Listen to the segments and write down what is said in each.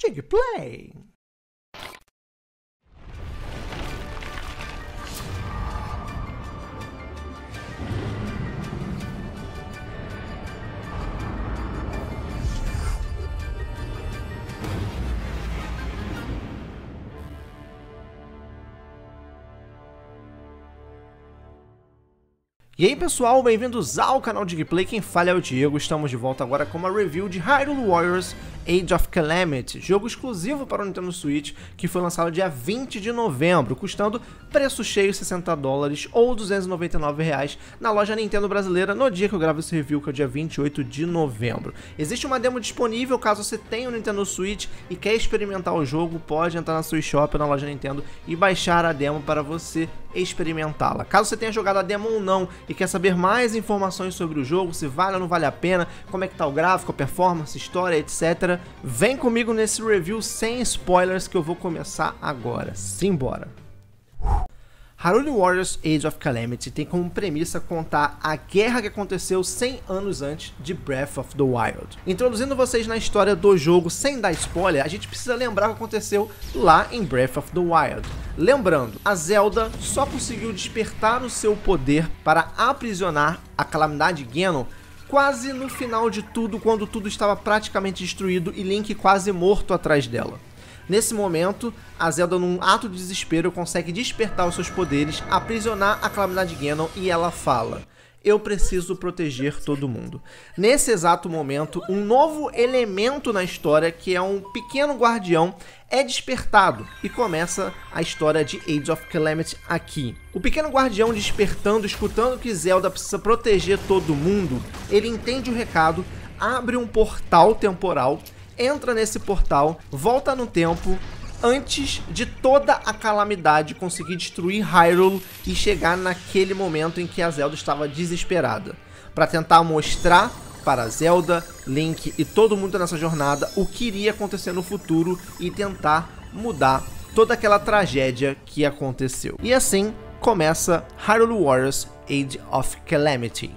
Digplay. E aí pessoal, bem-vindos ao canal Digplay, quem fala é o Diego. Estamos de volta agora com uma review de Hyrule Warriors Age of Calamity, jogo exclusivo para o Nintendo Switch, que foi lançado dia 20 de novembro, custando preço cheio $60 ou R$ 299 na loja Nintendo brasileira no dia que eu gravo esse review, que é o dia 28 de novembro. Existe uma demo disponível, caso você tenha um Nintendo Switch e quer experimentar o jogo, pode entrar na sua shop na loja Nintendo e baixar a demo para você experimentá-la. Caso você tenha jogado a demo ou não e quer saber mais informações sobre o jogo, se vale ou não vale a pena, como é que tá o gráfico, a performance, história, etc., vem comigo nesse review sem spoilers que eu vou começar agora. Simbora! Hyrule Warriors Age of Calamity tem como premissa contar a guerra que aconteceu 100 anos antes de Breath of the Wild. Introduzindo vocês na história do jogo sem dar spoiler, a gente precisa lembrar o que aconteceu lá em Breath of the Wild. Lembrando, a Zelda só conseguiu despertar o seu poder para aprisionar a calamidade Ganon quase no final de tudo, quando tudo estava praticamente destruído e Link quase morto atrás dela. Nesse momento, a Zelda, num ato de desespero, consegue despertar os seus poderes, aprisionar a calamidade Ganon e ela fala: eu preciso proteger todo mundo. Nesse exato momento, um novo elemento na história, que é um pequeno guardião, é despertado e começa a história de Age of Calamity aqui. O pequeno guardião despertando, escutando que Zelda precisa proteger todo mundo, ele entende o recado, abre um portal temporal, entra nesse portal, volta no tempo, antes de toda a calamidade conseguir destruir Hyrule e chegar naquele momento em que a Zelda estava desesperada, para tentar mostrar para Zelda, Link e todo mundo nessa jornada o que iria acontecer no futuro e tentar mudar toda aquela tragédia que aconteceu. E assim começa Hyrule Warriors Age of Calamity.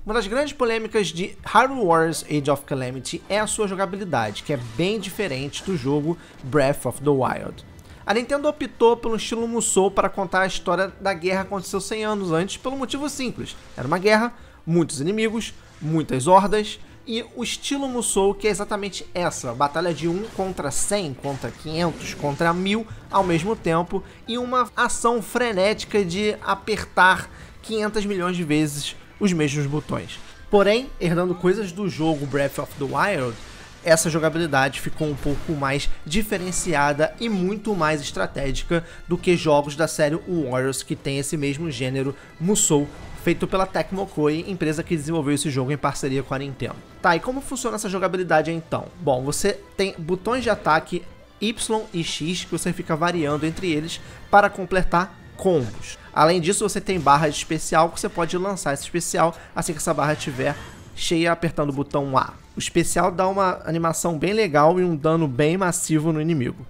Uma das grandes polêmicas de Hyrule Warriors Age of Calamity é a sua jogabilidade, que é bem diferente do jogo Breath of the Wild. A Nintendo optou pelo estilo Musou para contar a história da guerra que aconteceu 100 anos antes, pelo motivo simples: era uma guerra, muitos inimigos, muitas hordas, e o estilo Musou, que é exatamente essa, batalha de 1 contra 100, contra 500, contra 1000 ao mesmo tempo, e uma ação frenética de apertar 500 milhões de vezes os mesmos botões. Porém, herdando coisas do jogo Breath of the Wild, essa jogabilidade ficou um pouco mais diferenciada e muito mais estratégica do que jogos da série Warriors, que tem esse mesmo gênero Musou, feito pela Tecmo Koei, empresa que desenvolveu esse jogo em parceria com a Nintendo. Tá, e como funciona essa jogabilidade então? Bom, você tem botões de ataque Y e X que você fica variando entre eles para completar combos. Além disso, você tem barra de especial, que você pode lançar esse especial assim que essa barra estiver cheia, apertando o botão A. O especial dá uma animação bem legal e um dano bem massivo no inimigo.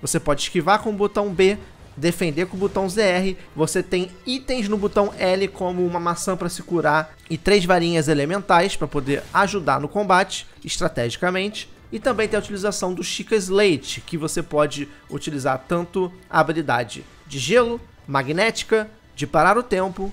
Você pode esquivar com o botão B, defender com o botão ZR, você tem itens no botão L, como uma maçã para se curar e 3 varinhas elementais para poder ajudar no combate estrategicamente. E também tem a utilização do Sheikah Slate, que você pode utilizar tanto a habilidade de gelo, magnética, de parar o tempo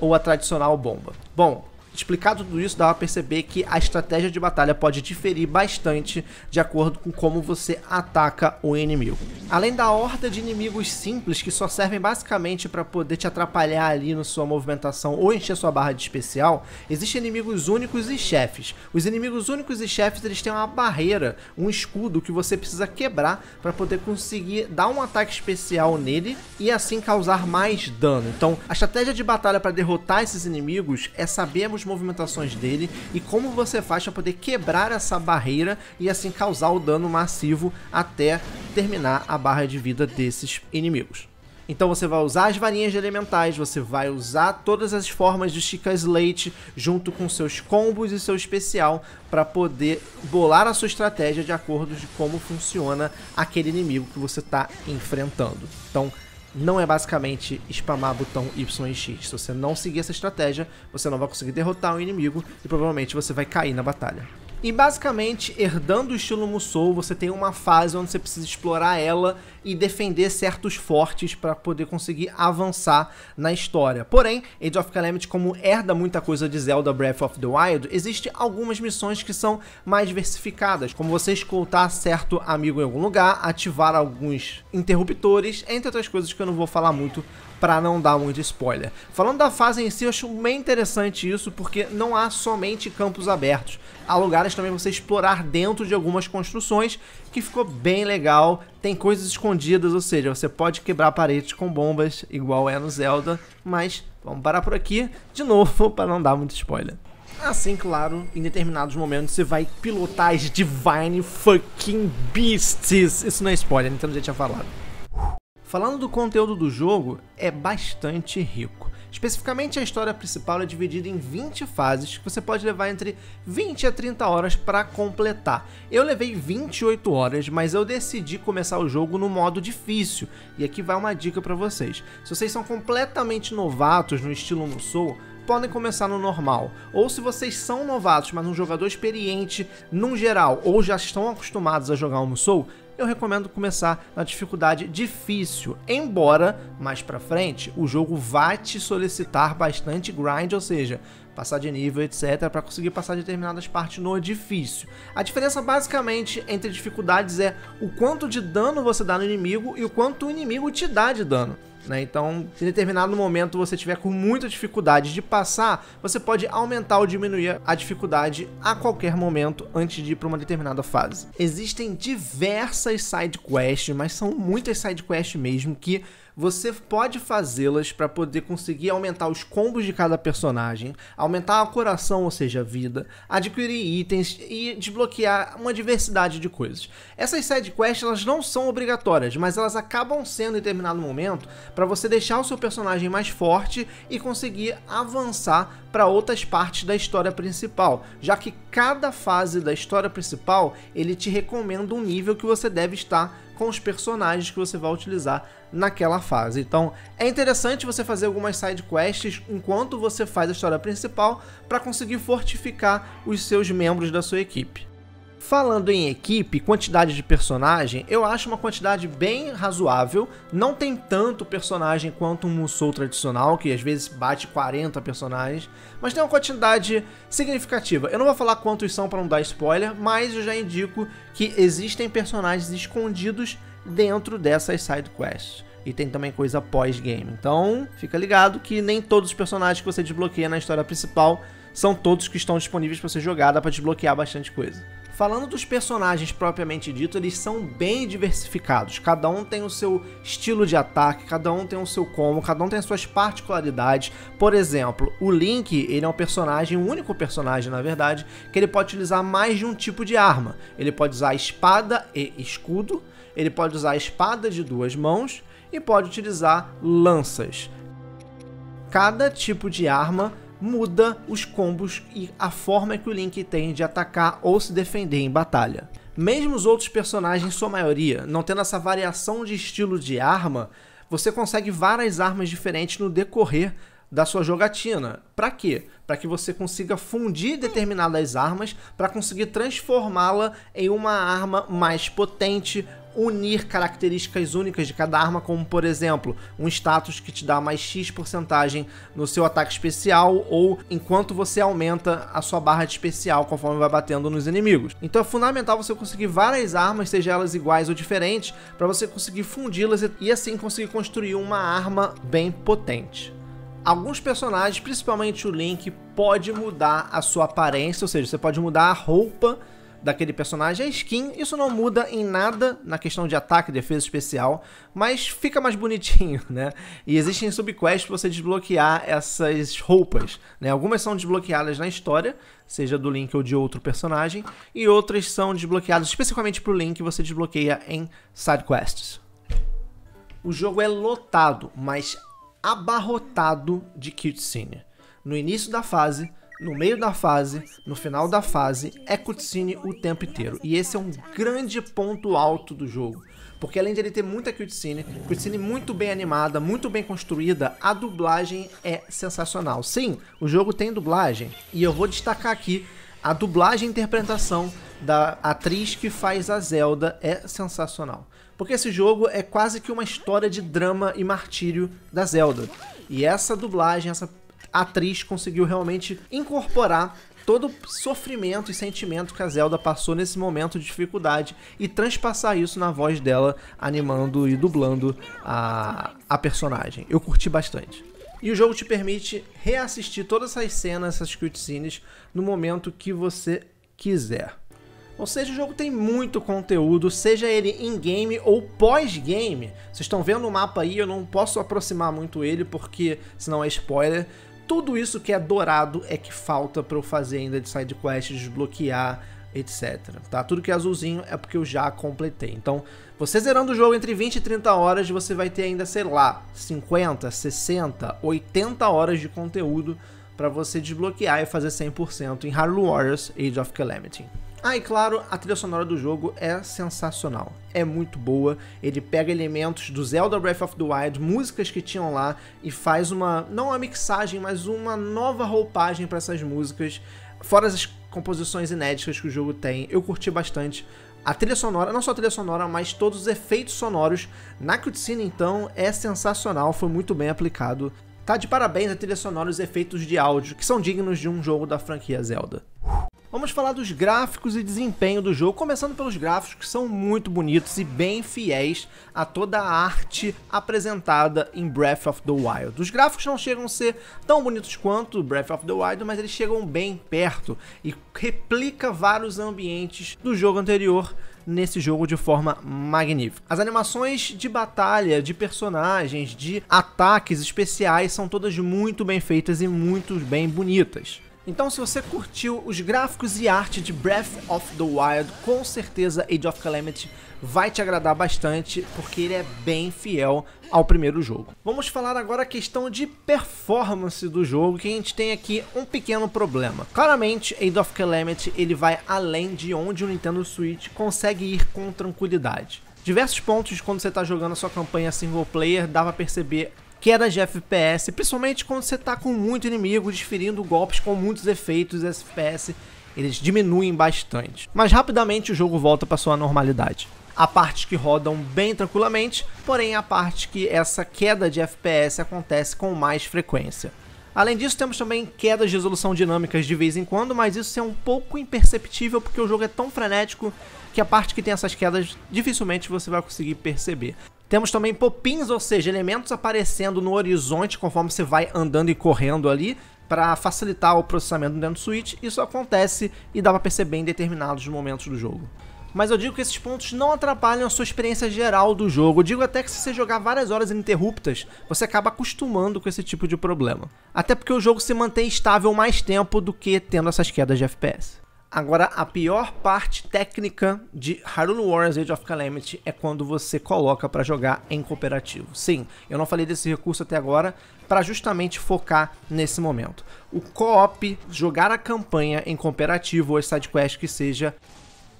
ou a tradicional bomba. Bom, explicado tudo isso, dá pra perceber que a estratégia de batalha pode diferir bastante de acordo com como você ataca o inimigo. Além da horda de inimigos simples que só servem basicamente para poder te atrapalhar ali na sua movimentação ou encher sua barra de especial, existem inimigos únicos e chefes. Os inimigos únicos e chefes, eles têm uma barreira, um escudo que você precisa quebrar para poder conseguir dar um ataque especial nele e assim causar mais dano. Então, a estratégia de batalha para derrotar esses inimigos é saber as movimentações dele e como você faz para poder quebrar essa barreira e assim causar o dano massivo até terminar a barra de vida desses inimigos. Então você vai usar as varinhas de elementais, você vai usar todas as formas de Sheikah Slate junto com seus combos e seu especial para poder bolar a sua estratégia de acordo de como funciona aquele inimigo que você está enfrentando. Então, não é basicamente spamar botão Y e X. Se você não seguir essa estratégia, você não vai conseguir derrotar o inimigo e provavelmente você vai cair na batalha. E basicamente, herdando o estilo Musou, você tem uma fase onde você precisa explorar ela e defender certos fortes para poder conseguir avançar na história. Porém, Age of Calamity, como herda muita coisa de Zelda Breath of the Wild, existem algumas missões que são mais diversificadas, como você escoltar certo amigo em algum lugar, ativar alguns interruptores, entre outras coisas que eu não vou falar muito para não dar muito spoiler. Falando da fase em si, eu acho bem interessante isso, porque não há somente campos abertos. Há lugares também você explorar dentro de algumas construções, que ficou bem legal. Tem coisas escondidas, ou seja, você pode quebrar paredes com bombas, igual é no Zelda. Mas vamos parar por aqui, de novo, para não dar muito spoiler. Assim, claro, em determinados momentos você vai pilotar as Divine Fucking Beasts. Isso não é spoiler, então já tinha falado. Falando do conteúdo do jogo, é bastante rico. Especificamente, a história principal é dividida em 20 fases, que você pode levar entre 20 a 30 horas para completar. Eu levei 28 horas, mas eu decidi começar o jogo no modo difícil. E aqui vai uma dica para vocês. Se vocês são completamente novatos no estilo Musou, podem começar no normal. Ou se vocês são novatos, mas um jogador experiente no geral, ou já estão acostumados a jogar o Musou, eu recomendo começar na dificuldade difícil, embora mais pra frente o jogo vá te solicitar bastante grind, ou seja, passar de nível, etc, para conseguir passar determinadas partes no difícil. A diferença basicamente entre dificuldades é o quanto de dano você dá no inimigo e o quanto o inimigo te dá de dano. Então, se em determinado momento você tiver com muita dificuldade de passar, você pode aumentar ou diminuir a dificuldade a qualquer momento antes de ir para uma determinada fase. Existem diversas side quests, mas são muitas side quests mesmo, que você pode fazê-las para poder conseguir aumentar os combos de cada personagem, aumentar a coração, ou seja, a vida, adquirir itens e desbloquear uma diversidade de coisas. Essas side quests elas não são obrigatórias, mas elas acabam sendo em determinado momento para você deixar o seu personagem mais forte e conseguir avançar para outras partes da história principal, já que cada fase da história principal ele te recomenda um nível que você deve estar com os personagens que você vai utilizar naquela fase. Então é interessante você fazer algumas side quests enquanto você faz a história principal para conseguir fortificar os seus membros da sua equipe. Falando em equipe, quantidade de personagem, eu acho uma quantidade bem razoável. Não tem tanto personagem quanto um Musou tradicional, que às vezes bate 40 personagens, mas tem uma quantidade significativa. Eu não vou falar quantos são para não dar spoiler, mas eu já indico que existem personagens escondidos dentro dessas side quests. E tem também coisa pós-game. Então, fica ligado que nem todos os personagens que você desbloqueia na história principal são todos que estão disponíveis para você jogar, dá para desbloquear bastante coisa. Falando dos personagens propriamente dito, eles são bem diversificados. Cada um tem o seu estilo de ataque, cada um tem o seu combo, cada um tem as suas particularidades. Por exemplo, o Link, ele é um personagem, o único personagem, na verdade, que ele pode utilizar mais de um tipo de arma. Ele pode usar espada e escudo, ele pode usar espada de duas mãos e pode utilizar lanças. Cada tipo de arma muda os combos e a forma que o Link tem de atacar ou se defender em batalha. Mesmo os outros personagens, em sua maioria, não tendo essa variação de estilo de arma, você consegue várias armas diferentes no decorrer da sua jogatina. Para quê? Para que você consiga fundir determinadas armas para conseguir transformá-la em uma arma mais potente, unir características únicas de cada arma, como por exemplo, um status que te dá mais X% no seu ataque especial, ou enquanto você aumenta a sua barra de especial conforme vai batendo nos inimigos. Então é fundamental você conseguir várias armas, seja elas iguais ou diferentes, para você conseguir fundi-las e assim conseguir construir uma arma bem potente. Alguns personagens, principalmente o Link, pode mudar a sua aparência, ou seja, você pode mudar a roupa daquele personagem, a skin. Isso não muda em nada na questão de ataque, defesa especial, mas fica mais bonitinho, né? E existem subquests para você desbloquear essas roupas, né? Algumas são desbloqueadas na história, seja do Link ou de outro personagem, e outras são desbloqueadas especificamente para o Link, você desbloqueia em sidequests. O jogo é lotado, mas abarrotado de cutscene. No início da fase, no meio da fase, no final da fase, é cutscene o tempo inteiro. E esse é um grande ponto alto do jogo. Porque além de ele ter muita cutscene muito bem animada, muito bem construída, a dublagem é sensacional. Sim, o jogo tem dublagem. E eu vou destacar aqui A dublagem e interpretação da atriz que faz a Zelda é sensacional. Porque esse jogo é quase que uma história de drama e martírio da Zelda. E essa dublagem, essa atriz conseguiu realmente incorporar todo o sofrimento e sentimento que a Zelda passou nesse momento de dificuldade e transpassar isso na voz dela, animando e dublando a personagem. Eu curti bastante. E o jogo te permite reassistir todas essas cenas, essas cutscenes, no momento que você quiser. Ou seja, o jogo tem muito conteúdo, seja ele in-game ou pós-game. Vocês estão vendo o mapa aí, eu não posso aproximar muito ele, porque senão é spoiler. Tudo isso que é dourado é que falta para eu fazer ainda de side quest, desbloquear, etc. Tá? Tudo que é azulzinho é porque eu já completei. Então, você zerando o jogo entre 20 e 30 horas, você vai ter ainda, sei lá, 50, 60, 80 horas de conteúdo para você desbloquear e fazer 100% em Hyrule Warriors Age of Calamity. Ah, e claro, a trilha sonora do jogo é sensacional, é muito boa, ele pega elementos do Zelda Breath of the Wild, músicas que tinham lá, e faz não uma mixagem, mas uma nova roupagem para essas músicas, fora as composições inéditas que o jogo tem. Eu curti bastante. A trilha sonora, não só a trilha sonora, mas todos os efeitos sonoros na cutscene, então, é sensacional, foi muito bem aplicado. Tá de parabéns a trilha sonora e os efeitos de áudio, que são dignos de um jogo da franquia Zelda. Vamos falar dos gráficos e desempenho do jogo, começando pelos gráficos, que são muito bonitos e bem fiéis a toda a arte apresentada em Breath of the Wild. Os gráficos não chegam a ser tão bonitos quanto Breath of the Wild, mas eles chegam bem perto e replica vários ambientes do jogo anterior nesse jogo de forma magnífica. As animações de batalha, de personagens, de ataques especiais são todas muito bem feitas e muito bem bonitas. Então, se você curtiu os gráficos e arte de Breath of the Wild, com certeza Age of Calamity vai te agradar bastante, porque ele é bem fiel ao primeiro jogo. Vamos falar agora a questão de performance do jogo, que a gente tem aqui um pequeno problema. Claramente, Age of Calamity ele vai além de onde o Nintendo Switch consegue ir com tranquilidade. Diversos pontos quando você está jogando a sua campanha single player, dá pra perceber quedas de FPS, principalmente quando você tá com muito inimigo, desferindo golpes com muitos efeitos, os FPS eles diminuem bastante. Mas rapidamente o jogo volta para sua normalidade. Há partes que rodam bem tranquilamente, porém há partes que essa queda de FPS acontece com mais frequência. Além disso, temos também quedas de resolução dinâmicas de vez em quando, mas isso é um pouco imperceptível porque o jogo é tão frenético que a parte que tem essas quedas dificilmente você vai conseguir perceber. Temos também pop-ins, ou seja, elementos aparecendo no horizonte conforme você vai andando e correndo ali, para facilitar o processamento dentro do Switch. Isso acontece e dá para perceber em determinados momentos do jogo. Mas eu digo que esses pontos não atrapalham a sua experiência geral do jogo. Eu digo até que se você jogar várias horas ininterruptas, você acaba acostumando com esse tipo de problema. Até porque o jogo se mantém estável mais tempo do que tendo essas quedas de FPS. Agora, a pior parte técnica de Hyrule Warriors Age of Calamity é quando você coloca para jogar em cooperativo. Sim, eu não falei desse recurso até agora para justamente focar nesse momento. O co-op, jogar a campanha em cooperativo ou sidequest que seja,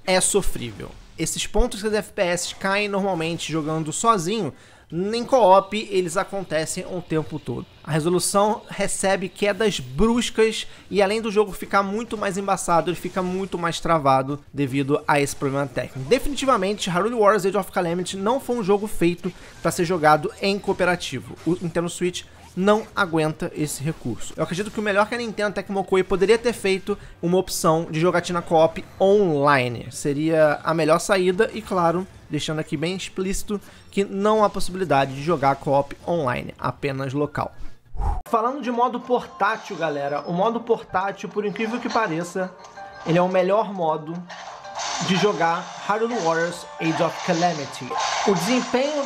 é sofrível. Esses pontos que os FPS caem normalmente jogando sozinho, em co-op eles acontecem o tempo todo. A resolução recebe quedas bruscas e além do jogo ficar muito mais embaçado, ele fica muito mais travado devido a esse problema técnico. Definitivamente, Hyrule Warriors Age of Calamity não foi um jogo feito para ser jogado em cooperativo. O Nintendo Switch não aguenta esse recurso. Eu acredito que o melhor que a Nintendo Tecmo Koei poderia ter feito uma opção de jogatina co-op online. Seria a melhor saída e, claro, deixando aqui bem explícito que não há possibilidade de jogar co-op online, apenas local. Falando de modo portátil, galera, o modo portátil, por incrível que pareça, ele é o melhor modo de jogar Hyrule Warriors Age of Calamity. O desempenho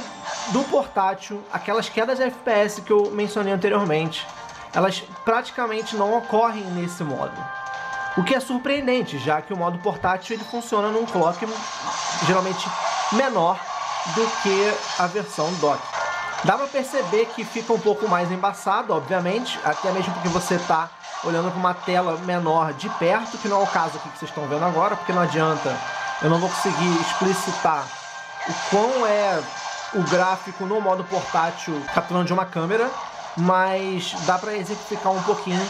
do portátil, aquelas quedas de FPS que eu mencionei anteriormente, elas praticamente não ocorrem nesse modo. O que é surpreendente, já que o modo portátil ele funciona num clock geralmente menor do que a versão dock. Dá pra perceber que fica um pouco mais embaçado, obviamente, até mesmo porque você tá olhando para uma tela menor de perto, que não é o caso aqui que vocês estão vendo agora, porque não adianta, eu não vou conseguir explicitar o quão é o gráfico no modo portátil capturando de uma câmera, mas dá para exemplificar um pouquinho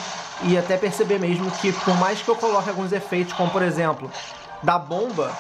e até perceber mesmo que por mais que eu coloque alguns efeitos, como por exemplo, da bomba,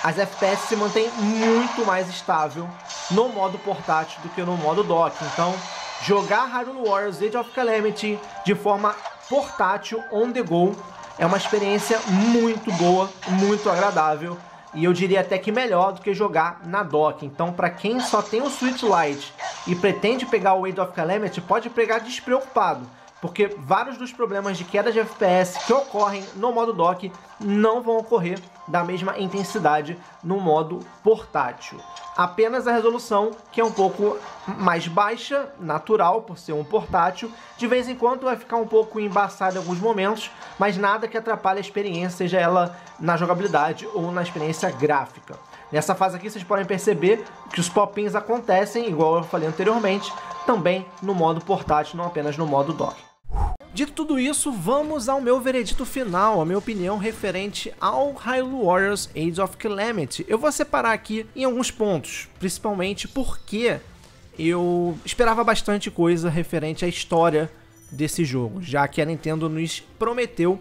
as FPS se mantêm muito mais estável no modo portátil do que no modo dock. Então, jogar Hyrule Warriors Age of Calamity de forma portátil, on the go, é uma experiência muito boa, muito agradável. E eu diria até que melhor do que jogar na dock. Então, para quem só tem o Switch Lite e pretende pegar o Age of Calamity, pode pegar despreocupado, porque vários dos problemas de queda de FPS que ocorrem no modo dock não vão ocorrer da mesma intensidade no modo portátil. Apenas a resolução, que é um pouco mais baixa, natural, por ser um portátil. De vez em quando vai ficar um pouco embaçado em alguns momentos, mas nada que atrapalhe a experiência, seja ela na jogabilidade ou na experiência gráfica. Nessa fase aqui vocês podem perceber que os pop-ins acontecem, igual eu falei anteriormente, também no modo portátil, não apenas no modo dock. Dito tudo isso, vamos ao meu veredito final, a minha opinião referente ao Hyrule Warriors Age of Calamity. Eu vou separar aqui em alguns pontos, principalmente porque eu esperava bastante coisa referente à história desse jogo, já que a Nintendo nos prometeu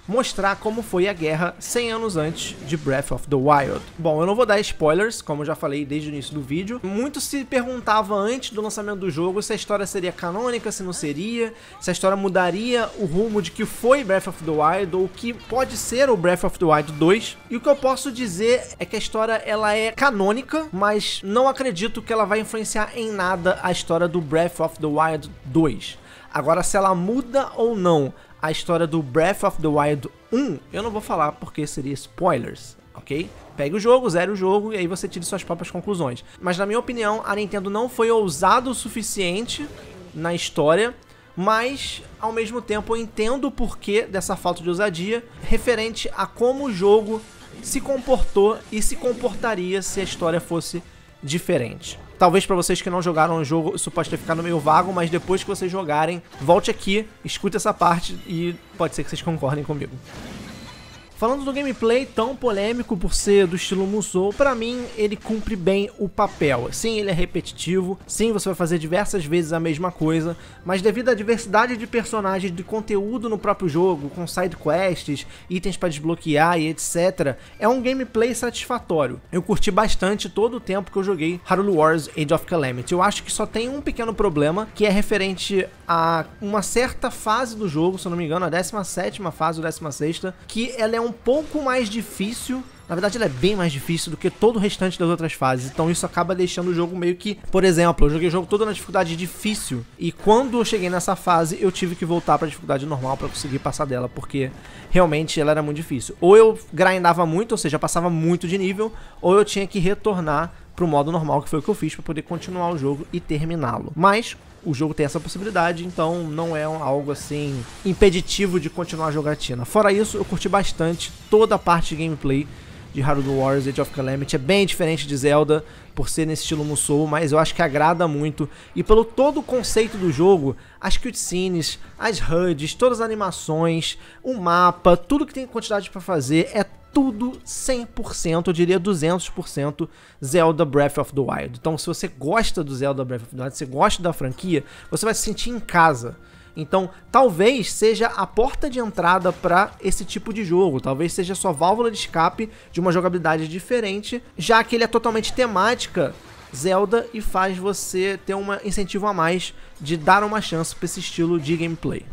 mostrar como foi a guerra 100 anos antes de Breath of the Wild. Bom, eu não vou dar spoilers, como eu já falei desde o início do vídeo. Muito se perguntava antes do lançamento do jogo se a história seria canônica, se não seria, se a história mudaria o rumo de que foi Breath of the Wild ou que pode ser o Breath of the Wild 2. E o que eu posso dizer é que a história ela é canônica, mas não acredito que ela vai influenciar em nada a história do Breath of the Wild 2. Agora, se ela muda ou não a história do Breath of the Wild 1, eu não vou falar porque seria spoilers, ok? Pegue o jogo, zere o jogo e aí você tire suas próprias conclusões. Mas na minha opinião, a Nintendo não foi ousada o suficiente na história, mas ao mesmo tempo eu entendo o porquê dessa falta de ousadia referente a como o jogo se comportou e se comportaria se a história fosse diferente. Talvez para vocês que não jogaram o jogo isso pode ter ficado meio vago, mas depois que vocês jogarem, volte aqui, escute essa parte e pode ser que vocês concordem comigo. Falando do gameplay tão polêmico por ser do estilo Musou, pra mim ele cumpre bem o papel. Sim, ele é repetitivo, sim, você vai fazer diversas vezes a mesma coisa, mas devido à diversidade de personagens, de conteúdo no próprio jogo, com side quests, itens para desbloquear e etc, é um gameplay satisfatório. Eu curti bastante todo o tempo que eu joguei Hyrule Warriors Age of Calamity. Eu acho que só tem um pequeno problema, que é referente a uma certa fase do jogo, se eu não me engano, a 17ª fase ou 16ª, que ela é um pouco mais difícil. Na verdade ela é bem mais difícil do que todo o restante das outras fases, então isso acaba deixando o jogo meio que... Por exemplo, eu joguei o jogo todo na dificuldade difícil e quando eu cheguei nessa fase eu tive que voltar pra dificuldade normal pra conseguir passar dela, porque realmente ela era muito difícil. Ou eu grindava muito, ou seja, passava muito de nível, ou eu tinha que retornar pro modo normal, que foi o que eu fiz pra poder continuar o jogo e terminá-lo. Mas o jogo tem essa possibilidade, então não é algo assim impeditivo de continuar a jogatina. Fora isso, eu curti bastante toda a parte de gameplay de Hyrule Warriors Age of Calamity. É bem diferente de Zelda, por ser nesse estilo Musou, mas eu acho que agrada muito. E pelo todo o conceito do jogo, as cutscenes, as HUDs, todas as animações, o mapa, tudo que tem quantidade pra fazer, é tudo 100%, eu diria 200% Zelda Breath of the Wild. Então se você gosta do Zelda Breath of the Wild, se você gosta da franquia, você vai se sentir em casa. Então talvez seja a porta de entrada para esse tipo de jogo, talvez seja a sua válvula de escape de uma jogabilidade diferente, já que ele é totalmente temática Zelda e faz você ter um incentivo a mais de dar uma chance para esse estilo de gameplay.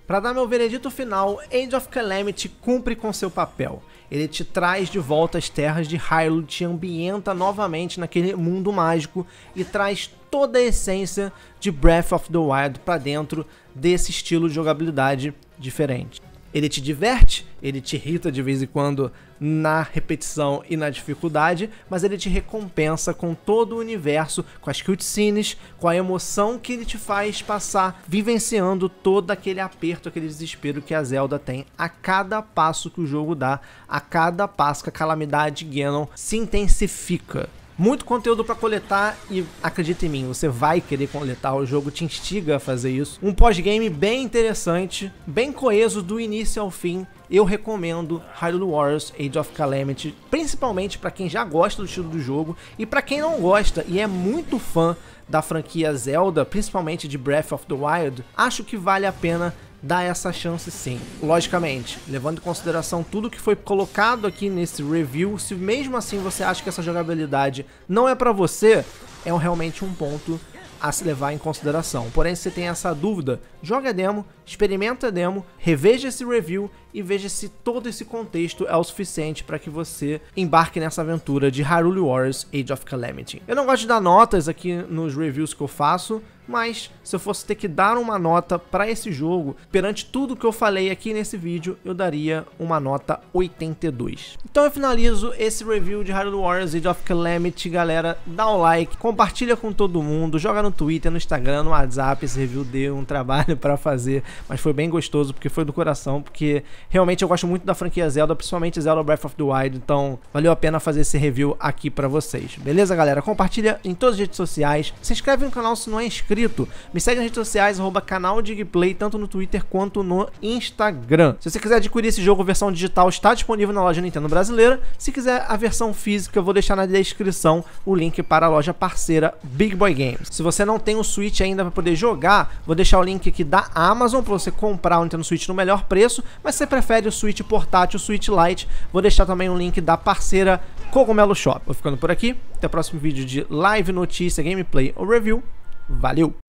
Para dar meu veredito final, Age of Calamity cumpre com seu papel. Ele te traz de volta as terras de Hyrule, te ambienta novamente naquele mundo mágico e traz toda a essência de Breath of the Wild para dentro desse estilo de jogabilidade diferente. Ele te diverte, ele te irrita de vez em quando na repetição e na dificuldade, mas ele te recompensa com todo o universo, com as cutscenes, com a emoção que ele te faz passar, vivenciando todo aquele aperto, aquele desespero que a Zelda tem a cada passo que o jogo dá, a cada passo que a calamidade Ganon se intensifica. Muito conteúdo para coletar e acredita em mim, você vai querer coletar, o jogo te instiga a fazer isso. Um pós-game bem interessante, bem coeso do início ao fim. Eu recomendo Hyrule Warriors Age of Calamity, principalmente para quem já gosta do estilo do jogo e para quem não gosta e é muito fã da franquia Zelda, principalmente de Breath of the Wild. Acho que vale a pena dá essa chance sim. Logicamente, levando em consideração tudo que foi colocado aqui nesse review, se mesmo assim você acha que essa jogabilidade não é pra você, é realmente um ponto a se levar em consideração. Porém, se você tem essa dúvida, joga a demo, experimenta a demo, reveja esse review e veja se todo esse contexto é o suficiente para que você embarque nessa aventura de Hyrule Warriors Age of Calamity. Eu não gosto de dar notas aqui nos reviews que eu faço, mas se eu fosse ter que dar uma nota para esse jogo, perante tudo que eu falei aqui nesse vídeo, eu daria uma nota 82. Então eu finalizo esse review de Hyrule Warriors Age of Calamity, galera. Dá o like, compartilha com todo mundo, joga no Twitter, no Instagram, no WhatsApp. Esse review deu um trabalho para fazer, mas foi bem gostoso, porque foi do coração, porque realmente eu gosto muito da franquia Zelda, principalmente Zelda Breath of the Wild, então valeu a pena fazer esse review aqui para vocês. Beleza, galera? Compartilha em todas as redes sociais, se inscreve no canal se não é inscrito, me segue nas redes sociais, @canal Digplay, tanto no Twitter quanto no Instagram. Se você quiser adquirir esse jogo, a versão digital está disponível na loja Nintendo brasileira. Se quiser a versão física, eu vou deixar na descrição o link para a loja parceira Big Boy Games. Se você não tem o Switch ainda para poder jogar, vou deixar o link aqui da Amazon para você comprar o Nintendo Switch no melhor preço, mas se você prefere o Switch portátil, o Switch Lite, vou deixar também o link da parceira Cogumelo Shop. Vou ficando por aqui, até o próximo vídeo de live, notícia, gameplay ou review. Valeu!